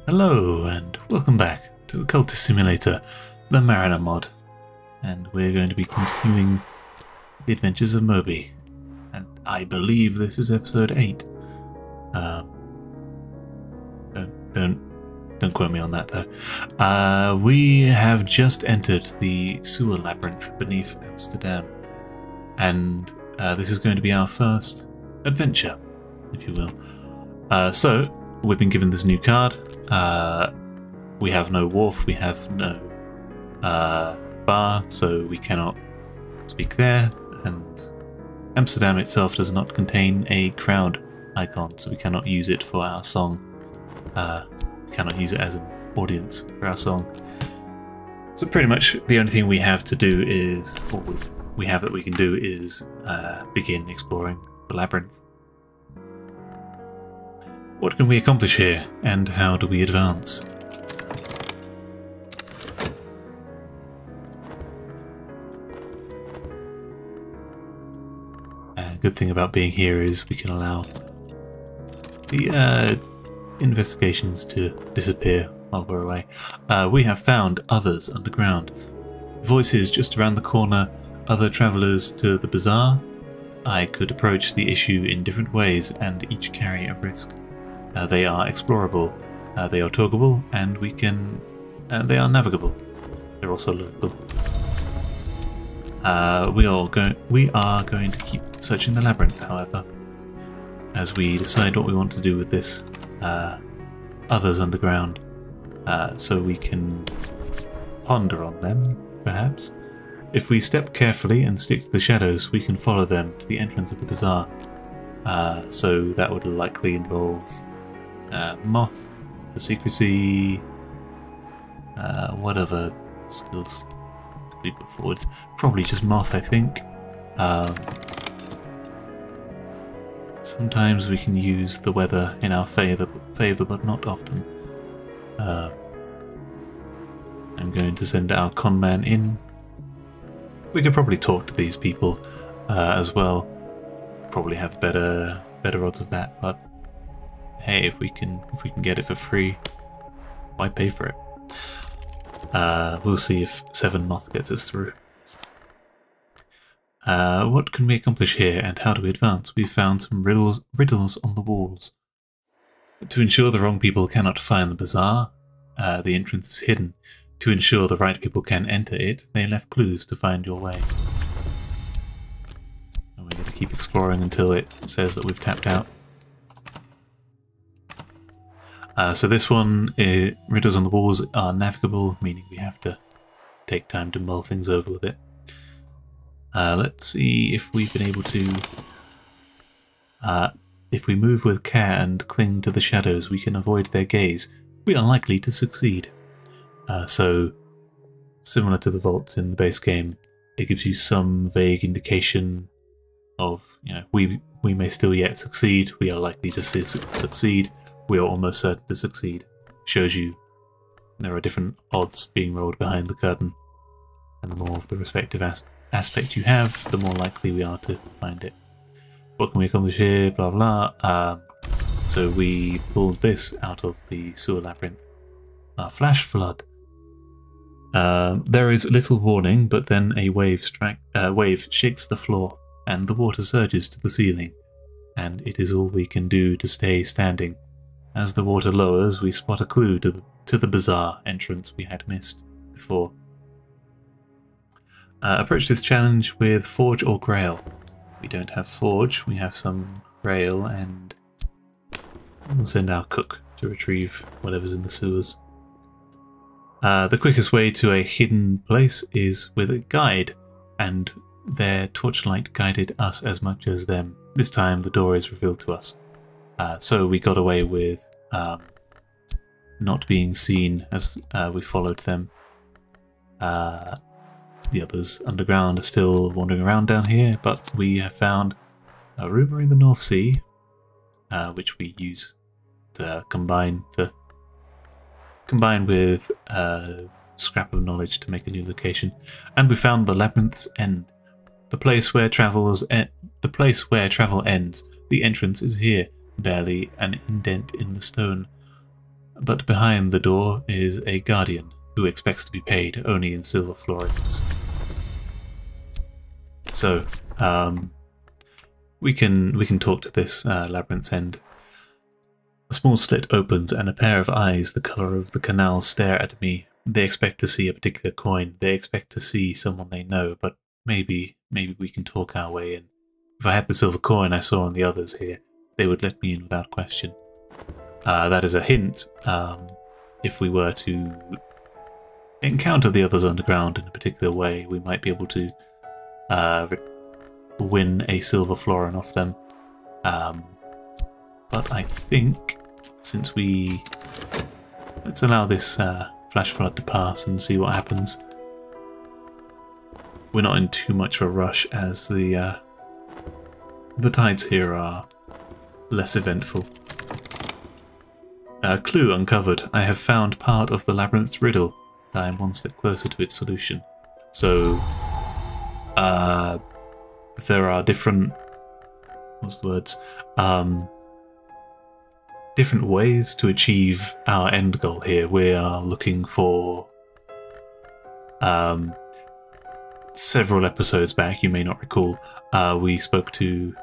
Hello and welcome back to the Cultist Simulator, the Mariner mod, and we're going to be continuing the adventures of Moby, and I believe this is episode 8. Don't quote me on that though. We have just entered the sewer labyrinth beneath Amsterdam, and this is going to be our first adventure, if you will. So we've been given this new card. We have no wharf, we have no bar, so we cannot speak there, and Amsterdam itself does not contain a crowd icon, so we cannot use it for our song. We cannot use it as an audience for our song. So pretty much the only thing we have to do is, what we have that we can do is begin exploring the labyrinth. What can we accomplish here, and how do we advance? Good thing about being here is we can allow the investigations to disappear while we're away. We have found others underground. Voices just around the corner, other travellers to the bazaar. I could approach the issue in different ways and each carry a risk. They are explorable, they are talkable, and they are navigable. They're also local. We are going to keep searching the labyrinth, however, as we decide what we want to do with this others underground, so we can ponder on them, perhaps. If we step carefully and stick to the shadows, we can follow them to the entrance of the bazaar. So that would likely involve moth for secrecy. What other skills could we put forward? Probably just moth, I think. Sometimes we can use the weather in our favour, but not often. I'm going to send our conman in. We could probably talk to these people as well. Probably have better odds of that, but hey, if we can get it for free, why pay for it? We'll see if 7 moth gets us through. What can we accomplish here, and how do we advance? We've found some riddles on the walls. To ensure the wrong people cannot find the bazaar, the entrance is hidden. To ensure the right people can enter it, they left clues to find your way. And we're going to keep exploring until it says that we've tapped out. So this one, riddles on the walls are navigable, meaning we have to take time to mull things over with it. Let's see if we've been able to... if we move with care and cling to the shadows, we can avoid their gaze. We are likely to succeed. So, similar to the vaults in the base game, it gives you some vague indication of, you know, we may still yet succeed, we are likely to succeed, we are almost certain to succeed. Shows you there are different odds being rolled behind the curtain, and the more of the respective aspect you have, the more likely we are to find it. What can we accomplish here? Blah blah. So we pulled this out of the sewer labyrinth. Flash flood. There is little warning, but then a wave shakes the floor, and the water surges to the ceiling, and it is all we can do to stay standing. As the water lowers, we spot a clue to the bazaar entrance we had missed before. Approach this challenge with Forge or Grail. We don't have Forge, we have some Grail, and we'll send our cook to retrieve whatever's in the sewers. The quickest way to a hidden place is with a guide, and their torchlight guided us as much as them. This time the door is revealed to us. So we got away with not being seen as we followed them. The others underground are still wandering around down here, but we have found a rumour in the North Sea, which we use to combine with scrap of knowledge to make a new location. And we found the labyrinth's end, the place where travel ends. The entrance is here. Barely an indent in the stone. but behind the door is a guardian who expects to be paid only in silver florins. So, we can talk to this labyrinth's end. A small slit opens and a pair of eyes the colour of the canal stare at me. They expect to see a particular coin. They expect to see someone they know, but maybe we can talk our way in. If I had the silver coin I saw on the others here, they would let me in without question. That is a hint. If we were to encounter the others underground in a particular way, we might be able to win a silver florin off them. But I think, since let's allow this flash flood to pass and see what happens. We're not in too much of a rush, as the tides here are less eventful. Clue uncovered. I have found part of the labyrinth's riddle. I am one step closer to its solution. So, there are different... what's the words? Different ways to achieve our end goal here. We are looking for... several episodes back, you may not recall, we spoke to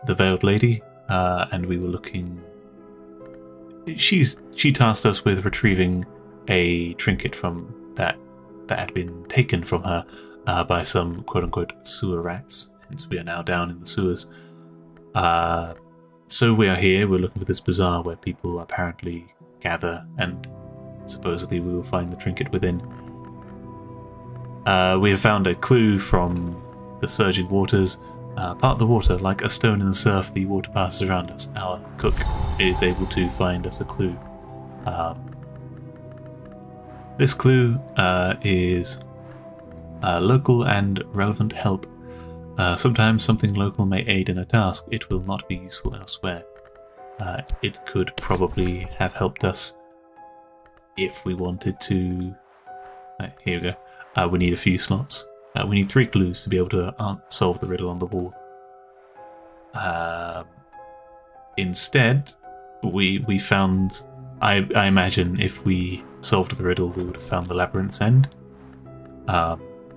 the Veiled Lady, and we were looking... She tasked us with retrieving a trinket from that had been taken from her by some quote-unquote sewer rats, hence we are now down in the sewers. So we are here, we're looking for this bazaar where people apparently gather, and supposedly we will find the trinket within. We have found a clue from the surging waters. Part of the water, like a stone in the surf, the water passes around us. Our cook is able to find us a clue. This clue is local and relevant help. Sometimes something local may aid in a task. It will not be useful elsewhere. It could probably have helped us if we wanted to... here we go. We need a few slots. We need 3 clues to be able to solve the riddle on the wall. Instead, we found... I imagine if we solved the riddle, we would have found the labyrinth's end.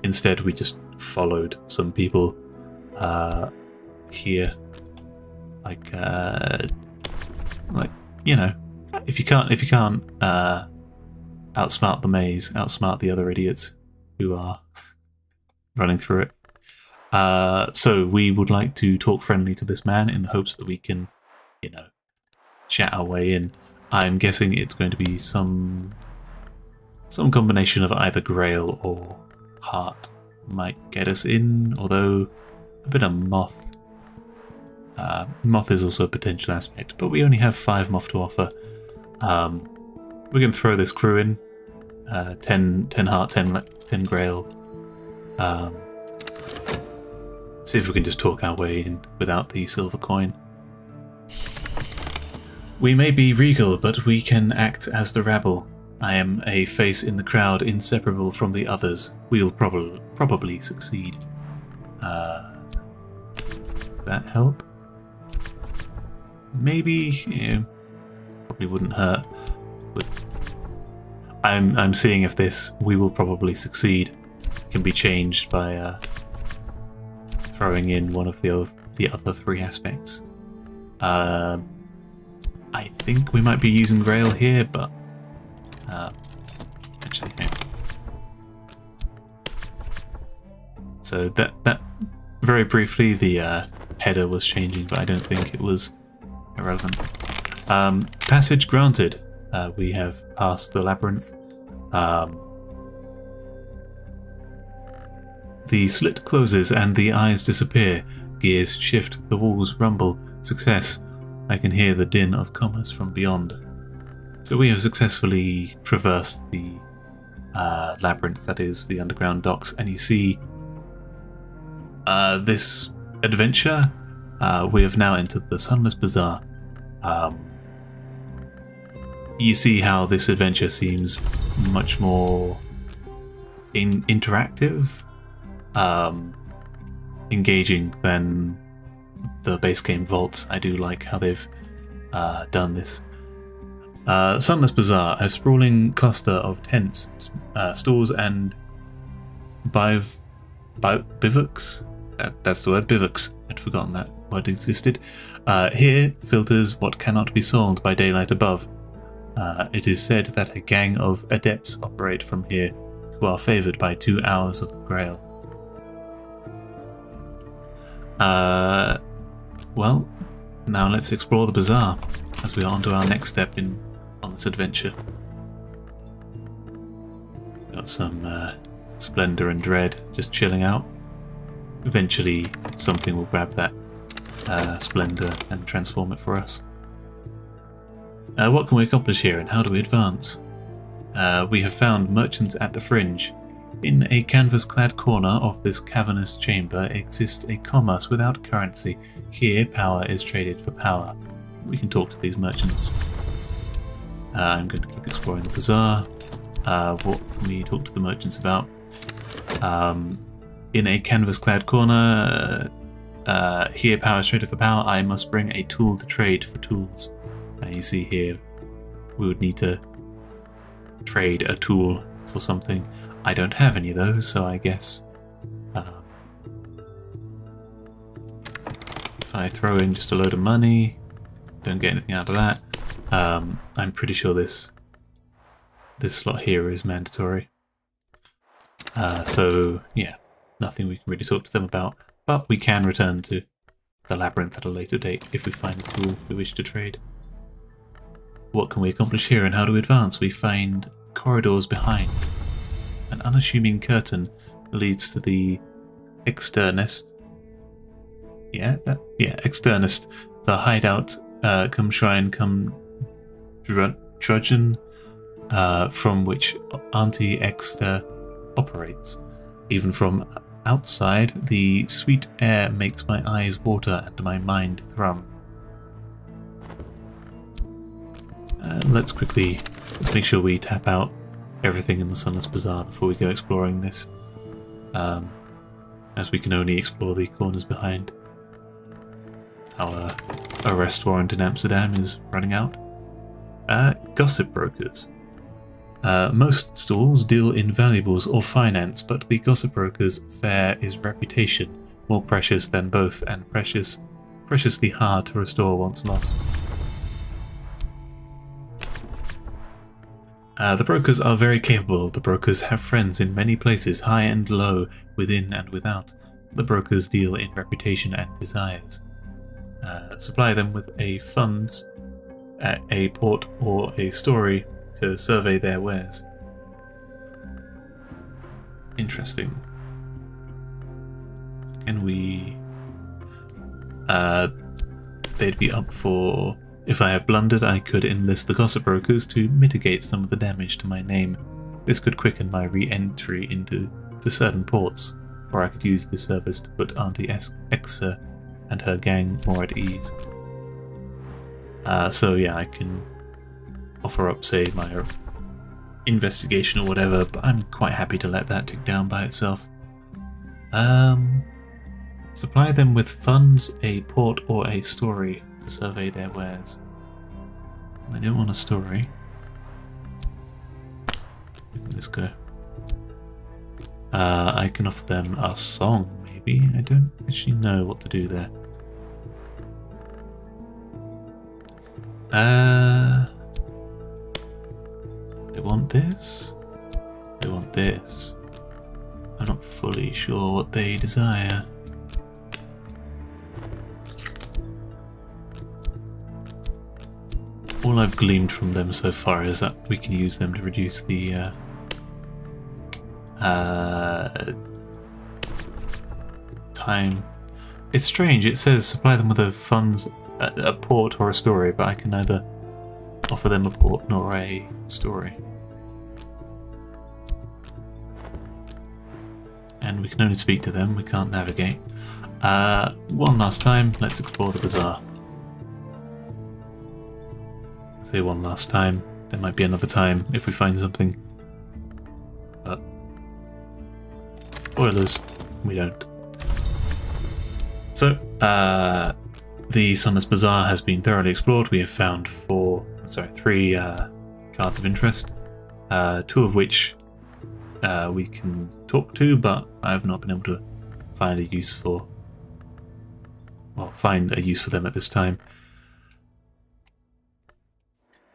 Instead, we just followed some people here, like you know, if you can't outsmart the maze, outsmart the other idiots who are running through it. So we would like to talk friendly to this man in the hopes that we can, you know, chat our way in. I'm guessing it's going to be some combination of either Grail or Heart might get us in, although a bit of Moth. Moth is also a potential aspect, but we only have 5 Moth to offer. We're going to throw this crew in. 10 Heart, 10 Grail. See if we can just talk our way in without the silver coin. We may be regal, but we can act as the rabble. I am a face in the crowd, inseparable from the others. We will probably succeed. That help? Maybe, yeah, probably wouldn't hurt. But I'm seeing if this "we will probably succeed" can be changed by throwing in one of the other 3 aspects. I think we might be using Grail here, but actually, yeah. So that very briefly the header was changing, but I don't think it was irrelevant. Passage granted. We have passed the labyrinth. The slit closes and the eyes disappear. Gears shift, the walls rumble. Success. I can hear the din of commerce from beyond. So we have successfully traversed the labyrinth that is the underground docks, and you see this adventure. We have now entered the Sunless Bazaar. You see how this adventure seems much more interactive, engaging than the base game Vaults. I do like how they've done this. Sunless Bazaar, a sprawling cluster of tents, stores, and bivouacs. That's the word, bivouacs. I'd forgotten that word existed. Here filters what cannot be sold by daylight above. It is said that a gang of adepts operate from here, who are favoured by 2 hours of the Grail. Well, now let's explore the bazaar as we are on to our next step on this adventure. Got some Splendor and Dread just chilling out. Eventually something will grab that Splendor and transform it for us. What can we accomplish here and how do we advance? We have found merchants at the fringe. In a canvas-clad corner of this cavernous chamber exists a commerce without currency. Here, power is traded for power. We can talk to these merchants. I'm going to keep exploring the bazaar. What can we talk to the merchants about? In a canvas-clad corner, here, power is traded for power. I must bring a tool to trade for tools. You see here, we would need to trade a tool for something. I don't have any of those, so I guess if I throw in just a load of money, don't get anything out of that. I'm pretty sure this slot here is mandatory. So yeah, nothing we can really talk to them about, but we can return to the labyrinth at a later date if we find a tool we wish to trade. What can we accomplish here and how do we advance? We find corridors behind. An unassuming curtain leads to the externist. Externist. The hideout, come shrine, come trudgeon, from which Auntie Exter operates. Even from outside, the sweet air makes my eyes water and my mind thrum. Let's make sure we tap out everything in the Sunless Bazaar before we go exploring this, as we can only explore the corners behind. Our arrest warrant in Amsterdam is running out. Gossip brokers. Most stalls deal in valuables or finance, but the gossip broker's fare is reputation, more precious than both, and preciously hard to restore once lost. The brokers are very capable. The brokers have friends in many places, high and low, within and without. The brokers deal in reputation and desires. Supply them with a funds, a port, or a story to survey their wares. Interesting. Can we... they'd be up for... If I have blundered, I could enlist the gossip brokers to mitigate some of the damage to my name. This could quicken my re-entry into certain ports, or I could use this service to put Auntie Exa and her gang more at ease. So yeah, I can offer up, say, my investigation or whatever, but I'm quite happy to let that tick down by itself. Supply them with funds, a port, or a story to survey their wares. I don't want a story. Where can this go? I can offer them a song, maybe. I don't actually know what to do there. They want this? They want this. I'm not fully sure what they desire. All I've gleaned from them so far is that we can use them to reduce the time. It's strange, it says supply them with a funds, a port or a story, but I can neither offer them a port nor a story. And we can only speak to them, we can't navigate. One last time, let's explore the bazaar. Say one last time, there might be another time if we find something. But spoilers, we don't. So, the Sunless Bazaar has been thoroughly explored. We have found 4 sorry, 3 cards of interest, 2 of which we can talk to, but I have not been able to find a use for, well, find a use for them at this time.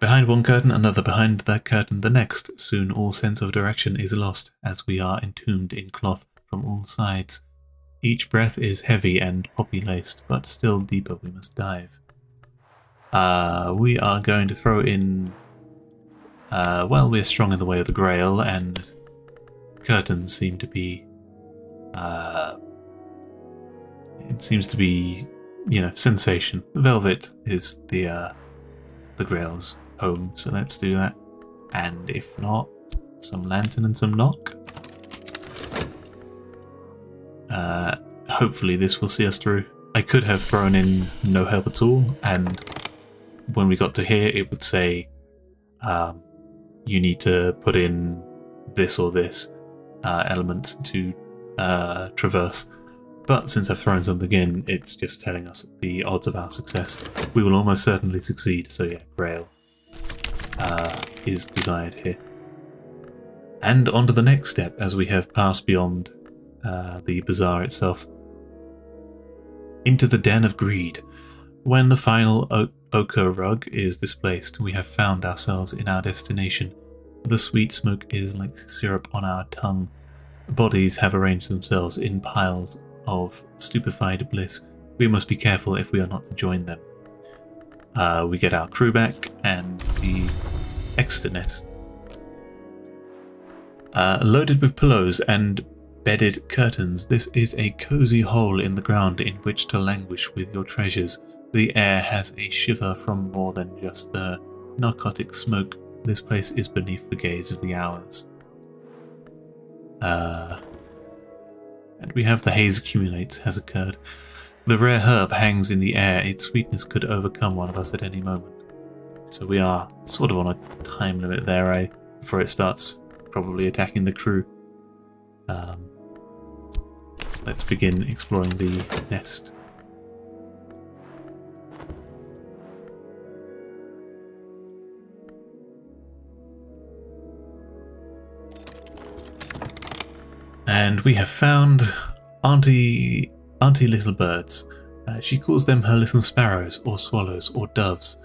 Behind one curtain, another, behind that curtain, the next. Soon all sense of direction is lost, as we are entombed in cloth from all sides. Each breath is heavy and poppy-laced, but still deeper we must dive. We are going to throw in... well, we're strong in the way of the Grail, and curtains seem to be... it seems to be, you know, sensation. Velvet is the Grail's home, so let's do that. And if not, some lantern and some knock. Hopefully this will see us through. I could have thrown in no help at all, and when we got to here it would say you need to put in this or this element to traverse. But since I've thrown something in, it's just telling us the odds of our success. We will almost certainly succeed, so yeah, Grail is desired here. And on to the next step, as we have passed beyond the bazaar itself. Into the Den of Greed. When the final ochre rug is displaced, we have found ourselves in our destination. The sweet smoke is like syrup on our tongue. Bodies have arranged themselves in piles of stupefied bliss. We must be careful if we are not to join them. We get our crew back and the extra nest. Loaded with pillows and bedded curtains, this is a cozy hole in the ground in which to languish with your treasures. The air has a shiver from more than just the narcotic smoke. This place is beneath the gaze of the hours. And we have the haze accumulates has occurred. The rare herb hangs in the air. Its sweetness could overcome one of us at any moment. So we are sort of on a time limit there, before it starts probably attacking the crew. Let's begin exploring the nest. And we have found Auntie Little Birds. She calls them her little sparrows, or swallows, or doves.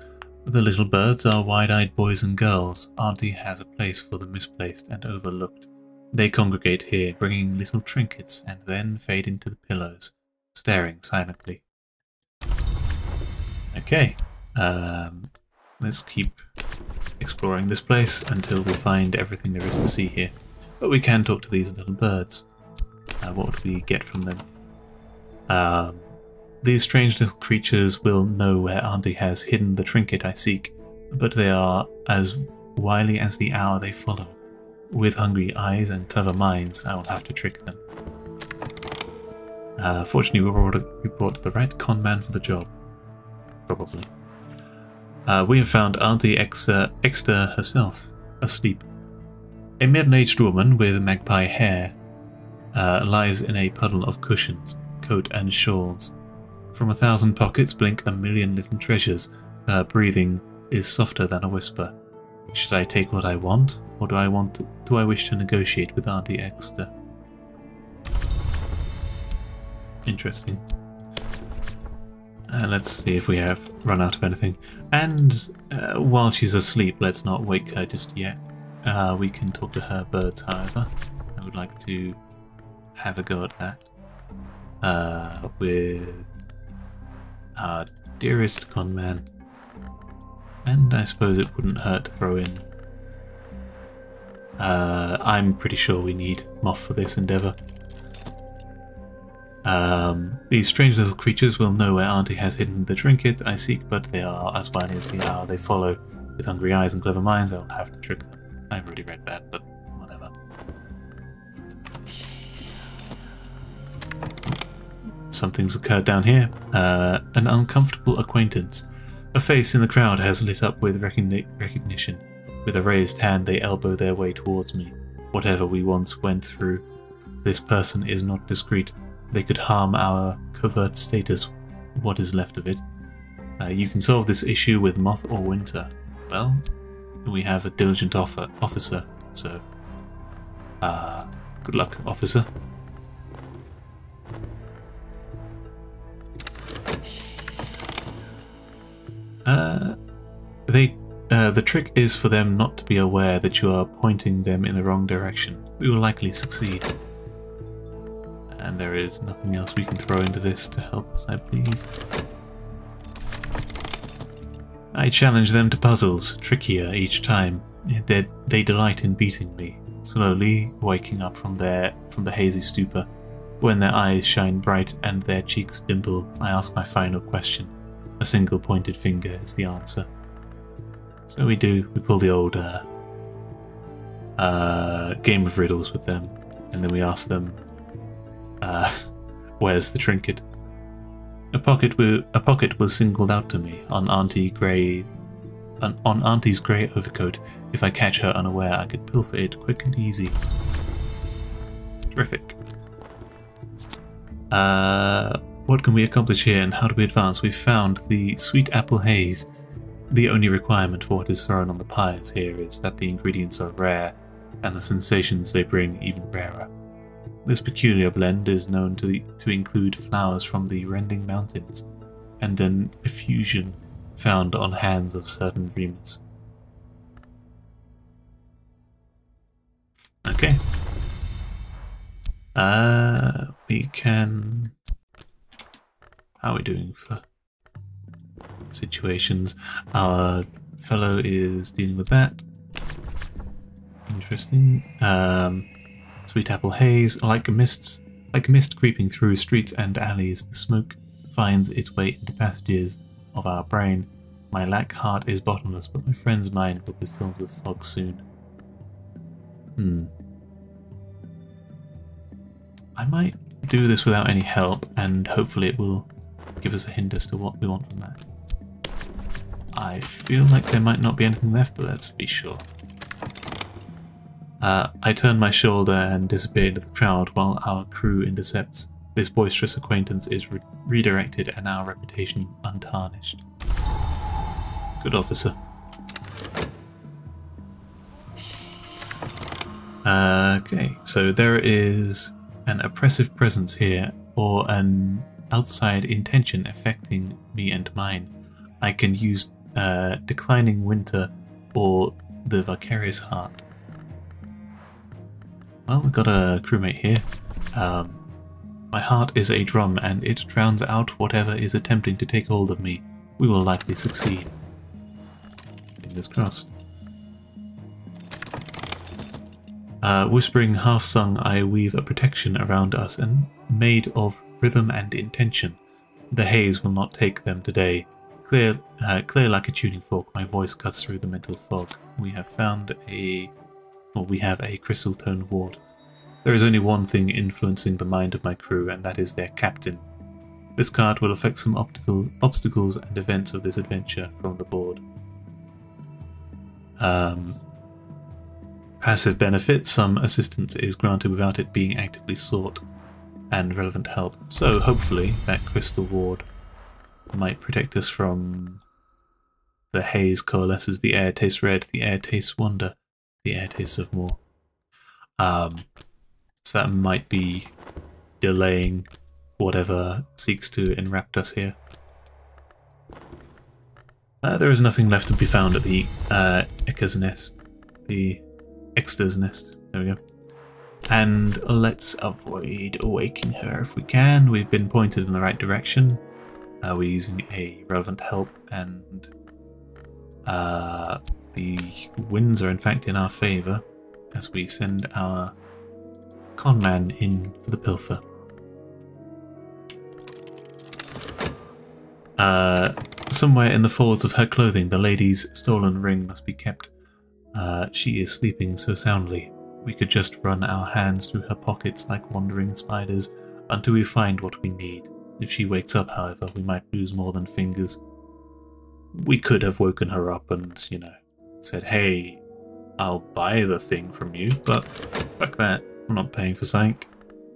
The little birds are wide-eyed boys and girls. Auntie has a place for the misplaced and overlooked. They congregate here, bringing little trinkets, and then fade into the pillows, staring silently. Okay, let's keep exploring this place until we find everything there is to see here. But we can talk to these little birds. What would we get from them? These strange little creatures will know where Auntie has hidden the trinket I seek, but they are as wily as the hour they follow. With hungry eyes and clever minds, I will have to trick them. Fortunately, we brought the right con man for the job. Probably. We have found Auntie Exter herself, asleep. A middle-aged woman with magpie hair lies in a puddle of cushions, coat and shawls. From 1,000 pockets blink 1,000,000 little treasures. Her breathing is softer than a whisper. Should I take what I want, or do I wish to negotiate with Auntie Exter? Interesting. Let's see if we have run out of anything. And while she's asleep, let's not wake her just yet. We can talk to her birds, however. I would like to have a go at that. With our dearest con man. And I suppose it wouldn't hurt to throw in. I'm pretty sure we need Moth for this endeavour. These strange little creatures will know where Auntie has hidden the trinket I seek, but they are as wily as the hour they follow. With hungry eyes and clever minds, I'll have to trick them. I've already read that, but whatever. Something's occurred down here. An uncomfortable acquaintance. A face in the crowd has lit up with recognition. With a raised hand, they elbow their way towards me. Whatever we once went through, this person is not discreet. They could harm our covert status, what is left of it. You can solve this issue with Moth or Winter, Well, we have a diligent officer, so good luck, officer. The trick is for them not to be aware that you are pointing them in the wrong direction. We will likely succeed. And there is nothing else we can throw into this to help us, I believe. I challenge them to puzzles, trickier each time. They delight in beating me, slowly waking up from the hazy stupor. When their eyes shine bright and their cheeks dimple, I ask my final question. A single pointed finger is the answer. So we pull the old game of riddles with them, and then we ask them, where's the trinket? A pocket was singled out to me on Auntie's grey overcoat. If I catch her unaware, I could pilfer it quick and easy. Terrific. What can we accomplish here, and how do we advance? We've found the sweet apple haze. The only requirement for what is thrown on the pies here is that the ingredients are rare, and the sensations they bring even rarer. This peculiar blend is known to include flowers from the Rending Mountains, and an effusion found on hands of certain dreamers. Okay. We can... How are we doing for situations? Our fellow is dealing with that. Interesting. Sweet apple haze, like a mist creeping through streets and alleys, the smoke finds its way into passages of our brain. My lack heart is bottomless, but my friend's mind will be filled with fog soon. I might do this without any help, and hopefully it will give us a hint as to what we want from that. I feel like there might not be anything left, but let's be sure. I turn my shoulder and disappear into the crowd while our crew intercepts. This boisterous acquaintance is redirected and our reputation untarnished. Good officer. Okay, so there is an oppressive presence here, or an outside intention affecting me and mine. I can use Declining Winter or the Vicarious Heart. Well, we've got a crewmate here. My heart is a drum and it drowns out whatever is attempting to take hold of me. We will likely succeed. Fingers crossed. Whispering half-sung, I weave a protection around us and made of rhythm and intention. The haze will not take them today. Clear like a tuning fork, my voice cuts through the mental fog. We have a crystal tone ward. There is only one thing influencing the mind of my crew, and that is their captain. This card will affect some obstacles and events of this adventure from the board. Passive benefit, some assistance is granted without it being actively sought, and relevant help. So hopefully that crystal ward might protect us from the haze coalesces. The air tastes red, the air tastes wonder, the air tastes of more. So that might be delaying whatever seeks to enwrap us here. There is nothing left to be found at the Ekka's nest. The Exter's nest. There we go. And let's avoid awaking her if we can. We've been pointed in the right direction. We're using a relevant help, and the winds are in fact in our favour as we send our conman in for the pilfer. Somewhere in the folds of her clothing, the lady's stolen ring must be kept. She is sleeping so soundly. We could just run our hands through her pockets like wandering spiders until we find what we need. If she wakes up, however, we might lose more than fingers. We could have woken her up and, you know, said, hey, I'll buy the thing from you, but fuck that. I'm not paying for psych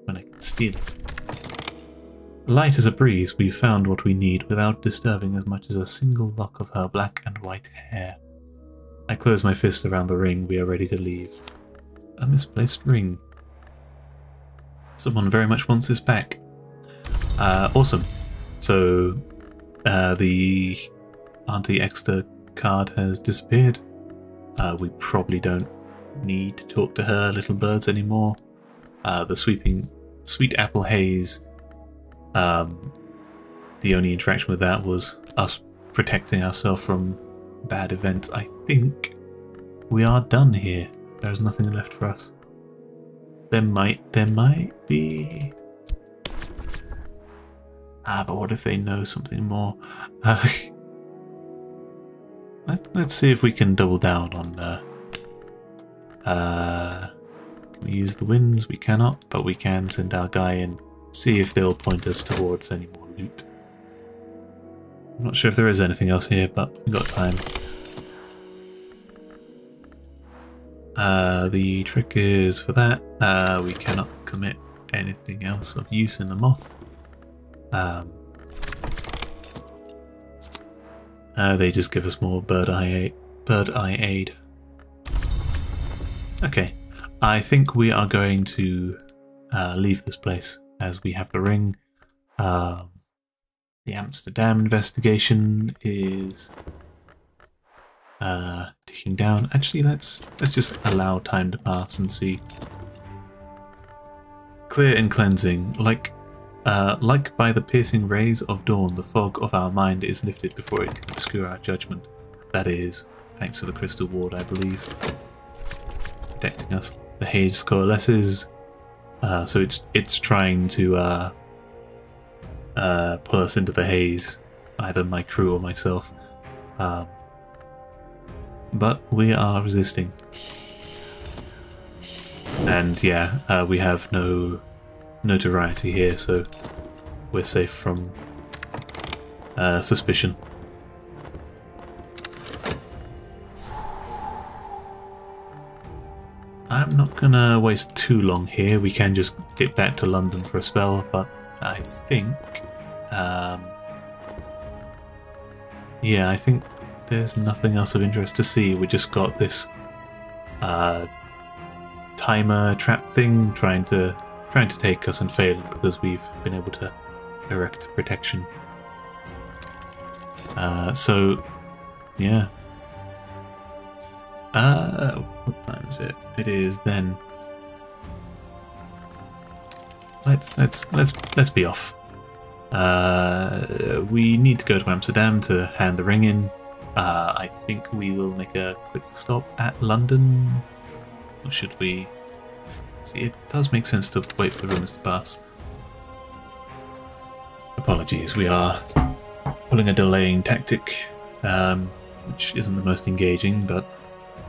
when I can steal it. Light as a breeze, we found what we need without disturbing as much as a single lock of her black and white hair. I close my fist around the ring. We are ready to leave. A misplaced ring. Someone very much wants this back. Awesome. So the Auntie Exeter card has disappeared. We probably don't need to talk to her little birds anymore. The sweet apple haze, the only interaction with that was us protecting ourselves from bad events. I think we are done here. There's nothing left for us. There might be... but what if they know something more? Let's see if we can double down on... can we use the winds? We cannot, but we can send our guy in, see if they'll point us towards any more loot. I'm not sure if there is anything else here, but we've got time. The trick is for that, we cannot commit anything else of use in the moth. They just give us more bird eye aid. Okay, I think we are going to leave this place as we have the ring. The Amsterdam investigation is ticking down. Actually, let's just allow time to pass and see. Clear and cleansing, like by the piercing rays of dawn, the fog of our mind is lifted before it can obscure our judgment. That is, thanks to the crystal ward, I believe, protecting us. The haze coalesces, so it's trying to pull us into the haze, either my crew or myself. But we are resisting. And yeah, we have no notoriety here, so we're safe from suspicion. I'm not gonna waste too long here. We can just get back to London for a spell, but I think yeah, I think there's nothing else of interest to see. We just got this timer trap thing trying to take us and failed because we've been able to erect protection. So yeah. What time is it? It is then. Let's be off. We need to go to Amsterdam to hand the ring in. I think we will make a quick stop at London. Or should we? See, it does make sense to wait for the rumours to pass. Apologies, we are pulling a delaying tactic, which isn't the most engaging, but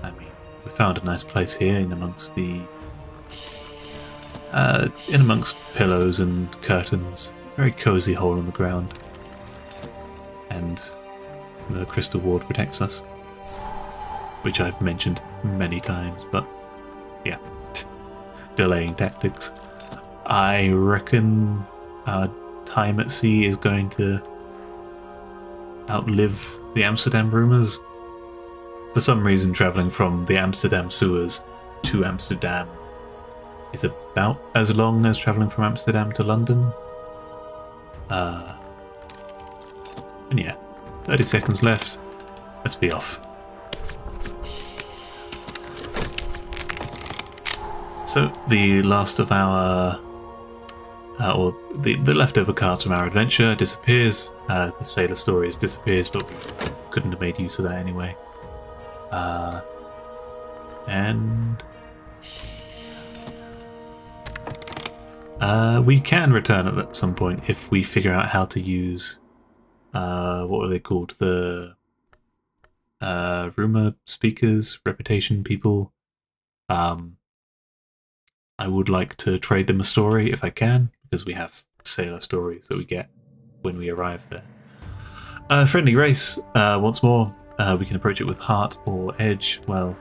I mean, we found a nice place here in amongst the pillows and curtains. Very cozy hole in the ground, and the crystal ward protects us, which I've mentioned many times. But yeah, delaying tactics. I reckon our time at sea is going to outlive the Amsterdam rumours. For some reason, travelling from the Amsterdam sewers to Amsterdam is about as long as travelling from Amsterdam to London. And yeah, 30 seconds left. Let's be off. So the last of our, or the leftover cards from our adventure disappears. The Sailor Stories disappears, but we couldn't have made use of that anyway. And we can return at some point if we figure out how to use what are they called? The rumor speakers, reputation people. I would like to trade them a story if I can, because we have sailor stories that we get when we arrive there. Friendly race, once more. We can approach it with heart or edge. Well,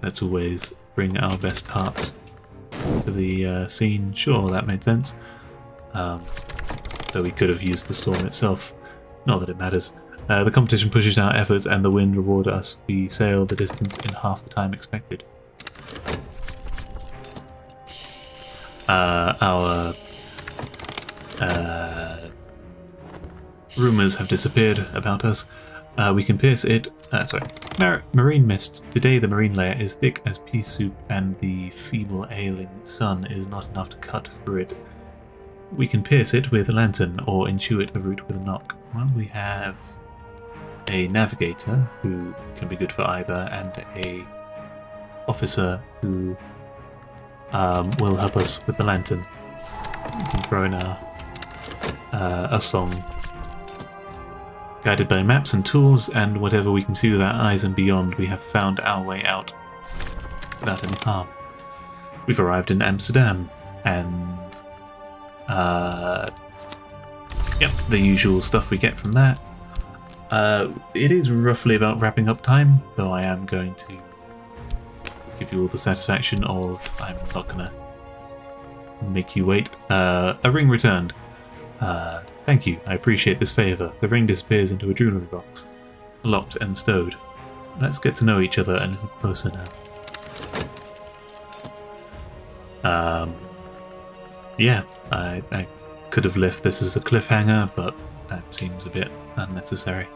let's always bring our best hearts to the scene. Sure, that made sense. Though we could have used the storm itself. Not that it matters. The competition pushes our efforts and the wind reward us. We sail the distance in half the time expected. Our rumours have disappeared about us. We can pierce it. Marine mist. Today the marine layer is thick as pea soup, and the feeble ailing sun is not enough to cut through it. We can pierce it with a lantern, or intuit the route with a knock. Well, we have a navigator who can be good for either, and a officer who will help us with the lantern. We can throw in a song. Guided by maps and tools and whatever we can see with our eyes and beyond, we have found our way out without any harm. We've arrived in Amsterdam, and yep, the usual stuff we get from that. It is roughly about wrapping up time, though I am going to give you all the satisfaction of I'm not gonna make you wait. A ring returned. Thank you, I appreciate this favour. The ring disappears into a jewellery box, locked and stowed. Let's get to know each other a little closer now. Yeah, I could have left this as a cliffhanger, but that seems a bit unnecessary.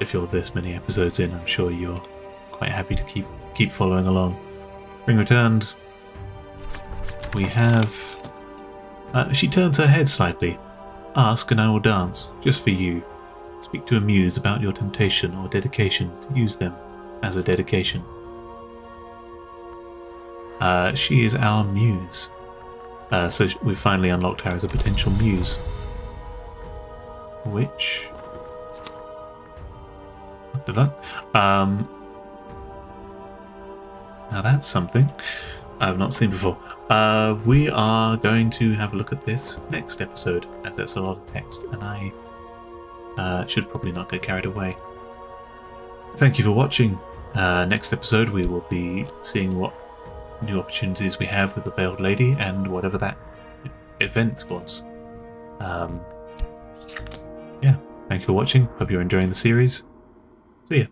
If you're this many episodes in, I'm sure you're quite happy to keep following along. Ring returned. We have... she turns her head slightly. Ask and I will dance, just for you. Speak to a muse about your temptation or dedication to use them as a dedication. She is our muse. So we've finally unlocked her as a potential muse. Which... what the fuck? Now that's something I've not seen before. We are going to have a look at this next episode, as that's a lot of text, and I should probably not get carried away. Thank you for watching. Next episode we will be seeing what new opportunities we have with the Veiled Lady and whatever that event was. Yeah, thank you for watching. Hope you're enjoying the series. See ya.